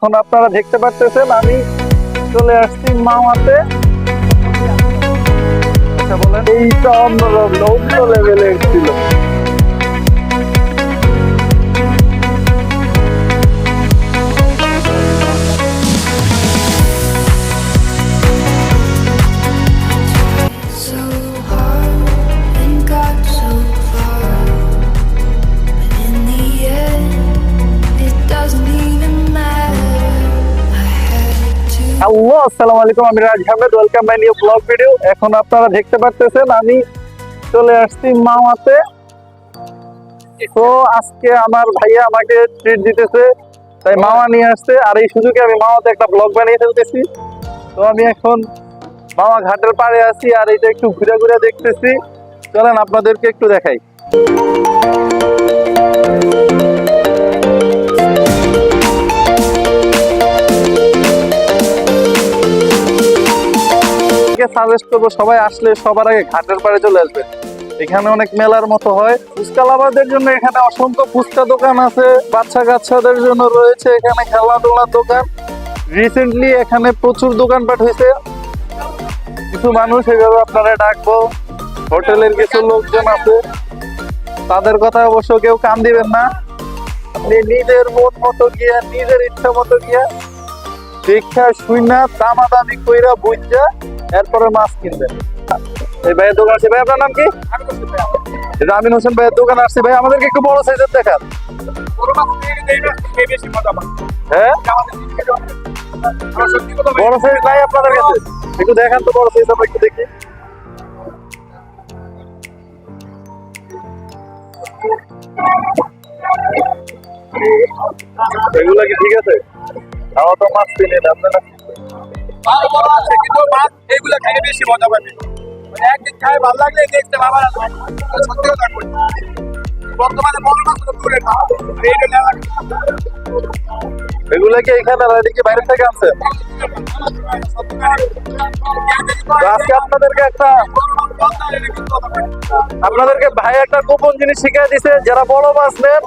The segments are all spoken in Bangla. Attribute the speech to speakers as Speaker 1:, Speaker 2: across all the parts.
Speaker 1: এখন আপনারা দেখতে পাচ্ছেন আমি চলে আসছি মাওয়াতে। আচ্ছা বলেন, এইটা অন্যরকম অন্য লেভেলের ছিল। হ্যালো, আসসালামু আলাইকুম, আমি Raj Ahmed. Welcome my new blog video. এখন আপনারা দেখতে পাচ্ছেন আমি চলে আসছি মাওয়াতে। তো আজকে আমার ভাইয়া আমাকে ট্রিট দিতেছে, তাই মাওয়া নিয়ে আসছে। আর এই সুযোগে আমি মাওয়াতে একটা ব্লগ বানিয়ে ফেলতেছি। তো আমি এখন মাওয়া ঘাটের পাড়ে আছি আর এটা একটু ঘুরে ঘুরে দেখতেছি। চলেন আপনাদেরকে একটু দেখাই। সাজেস্ট করবো সবাই আসলে সবার আগে ঘাটের পাড়ে চলে আসবে। এখানে অনেক মেলার মতো হয়। ফুচকা লাভারদের জন্য এখানে অসংখ্য ফুচকা দোকান আছে, বাচ্চা কাচ্চাদের জন্য রয়েছে এখানে খেলাধুলার দোকান। রিসেন্টলি এখানে প্রচুর দোকানপাট হয়েছে। কিছু মানুষ এভাবে আপনারা ডাকবো, হোটেলের কিছু লোকজন আছে, তাদের কথা অবশ্য কেউ কান দিবেন না। আপনি নিজের মন মতো গিয়া, নিজের ইচ্ছা মতো গিয়া দেখা শুইনা দামাদামি কইরা বুঝা এরপরে মাছ কিনবেন। এই ভাইয়ের দোকান আছে। ভাই আপনার নাম কি? আমিন হোসেন ভাইয়ের দোকান আসছে। ভাই আমাদেরকে একটু বড় সাইজের দেখান। হ্যাঁ, বড় সাইজ নাই আপনাদের কাছে? একটু দেখান তো বড় সাইজ, আমরা একটু দেখি। এগুলা কি ঠিক আছে? আমার তো মাছ কিনে আপনারা
Speaker 2: এইগুলা খাইলে বেশি মজা পাবে। একদিন খাই ভালো লাগলে দেখতে বাবা সত্যি কথা বলি, বর্তমানে বড় মাছ তো দূরে না।
Speaker 1: এগুলা কি এখানে কি বাইরে থেকে আনছে? আজকে আপনাদেরকে ভাই একটা গোপন জিনিস শিখিয়ে দিছে। যারা বড় মাছ নেন,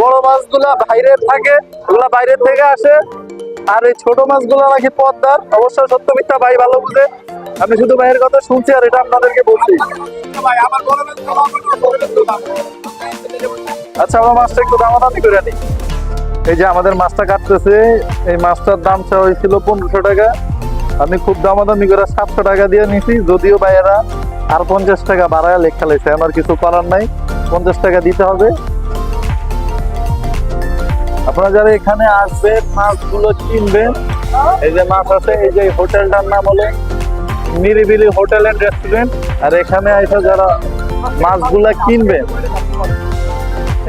Speaker 1: বড় মাছগুলা বাইরে থাকে, ওগুলা বাইরে থেকে আসে। আর এই ছোট মাছগুলো নাকি পদ্মার। অবশ্য সত্য মিথ্যা ভাই ভালো বুঝে। আমি শুধু ভাইয়ের কথা শুনছি আর এটা আপনাদেরকে বলছি। আচ্ছা, আমরা মাছটা একটু দামাদামি করে নিই। এই যে আমাদের মাছটা কাটতেছে, এই মাছটার দাম চাওয়া হয়েছিল 1500 টাকা। আমি খুব দামাদামি করে 700 টাকা দিয়ে নিছি। যদিও ভাইয়েরা আর 50 টাকা বাড়ায় লেখা লেগেছে, আমার কিছু করার নাই, 50 টাকা দিতে হবে। আপনারা যারা এখানে আসবেন, মাছগুলো কিনবেন। এই যে মাছ আছে, এই যে হোটেলটার নাম হলো নিরিবিলি হোটেল এন্ড রেস্টুরেন্ট। আর এখানে এসে যারা মাছগুলা কিনবেন,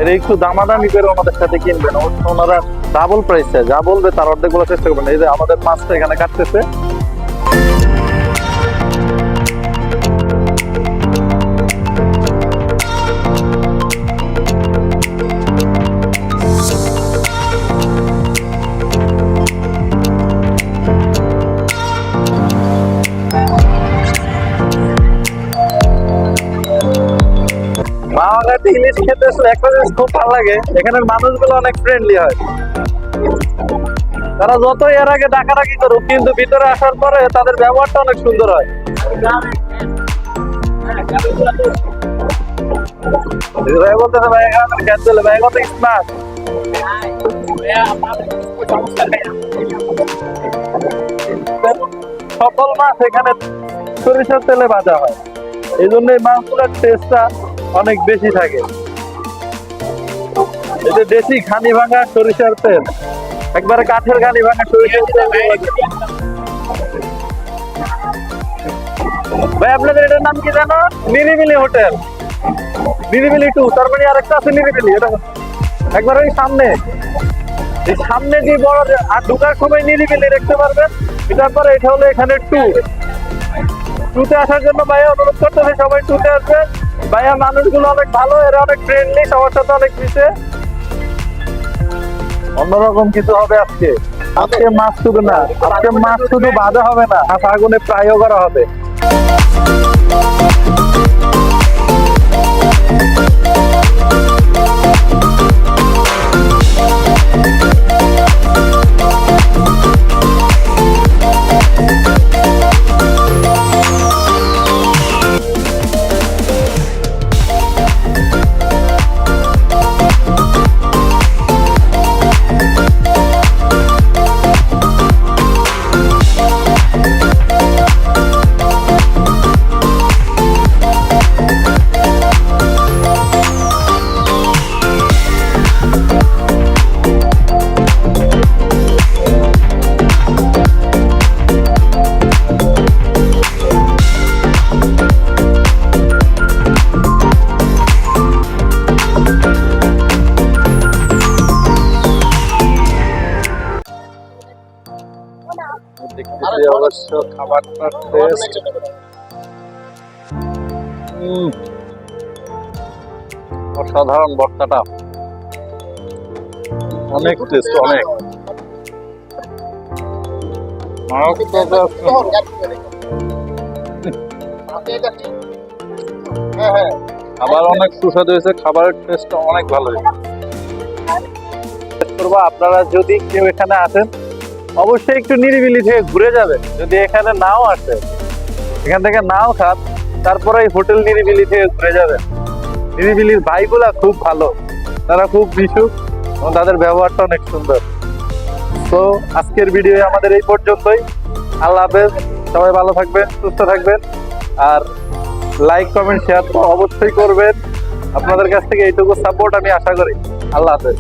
Speaker 1: এর একটু দামাদামি করে ওনাদের সাথে কিনবেন। ওনারা ডাবল প্রাইসে যা বলবে তার অর্ধেক গুলো চেষ্টা করবেন। এই যে আমাদের মাছটা এখানে কাটতেছে। মাওয়াঘাটে ইলিশ খেতে একটা জিনিস খুব ভালো লাগে, এখানের মানুষগুলো অনেক ফ্রেন্ডলি হয়। তারা যতই এর আগে ডাকাডাকি করুক, কিন্তু ভিতরে আসার পরে তাদের ব্যবহারটা অনেক সুন্দর হয়। ভাই বলতেছে, ভাই এখানে খেতে চলে, ভাই কত স্মার্ট। সকল মাছ এখানে সরিষার তেলে ভাজা হয়, এই জন্য এই মাছগুলোর টেস্টটা অনেক বেশি থাকে। এই যে দেশি ঘানি ভাঙা সরিষার তেল, একবারে কাঠের ঘানি ভাঙা সরিষার তেল। ভাই আপনাদের এটার নাম কি জানো? নিরিবিলি হোটেল, নিরিবিলি 2। তার মানে আরেকটা আছে নিরিবিলি, এটা একবার ওই সামনে, এই সামনে যে বড়, আর ঢুকার সময় নিরিবিলি দেখতে পারবেন। এটার পরে এটা হলো এখানে 2-তে আসার জন্য ভাইয়া অনুরোধ করতেছে সবাই 2-তে আসবে। ভাইয়া মানুষগুলো অনেক ভালো, এরা অনেক ফ্রেন্ডলি, সবার সাথে অনেক মিশে। অন্যরকম কিছু হবে আজকে। আজকে মাছ শুধু না, আজকে মাছ শুধু ভাজা হবে না, আগুনে ফ্রাইও করা হবে। দেখতেছি অবশ্য খাবারটার টেস্ট অসাধারণ। ভর্তাটা অনেক টেস্ট, অনেক। খাবার অনেক সুস্বাদু হয়েছে, খাবারের টেস্ট অনেক ভালো হয়েছে। করবো আপনারা যদি কেউ এখানে আসেন অবশ্যই একটু নিরিবিলি থেকে ঘুরে যাবে। যদি এখানে নাও আসে, এখান থেকে নাও খান, তারপরে এই হোটেল নিরিবিলি থেকে ঘুরে যাবে। নিরিবিলির ভাইগুলা খুব ভালো, তারা খুব মিশুক এবং তাদের ব্যবহারটা অনেক সুন্দর। তো আজকের ভিডিও আমাদের এই পর্যন্তই। আল্লাহ হাফেজ, সবাই ভালো থাকবেন, সুস্থ থাকবেন, আর লাইক কমেন্ট শেয়ার তো অবশ্যই করবেন। আপনাদের কাছ থেকে এইটুকু সাপোর্ট আমি আশা করি। আল্লাহ হাফেজ।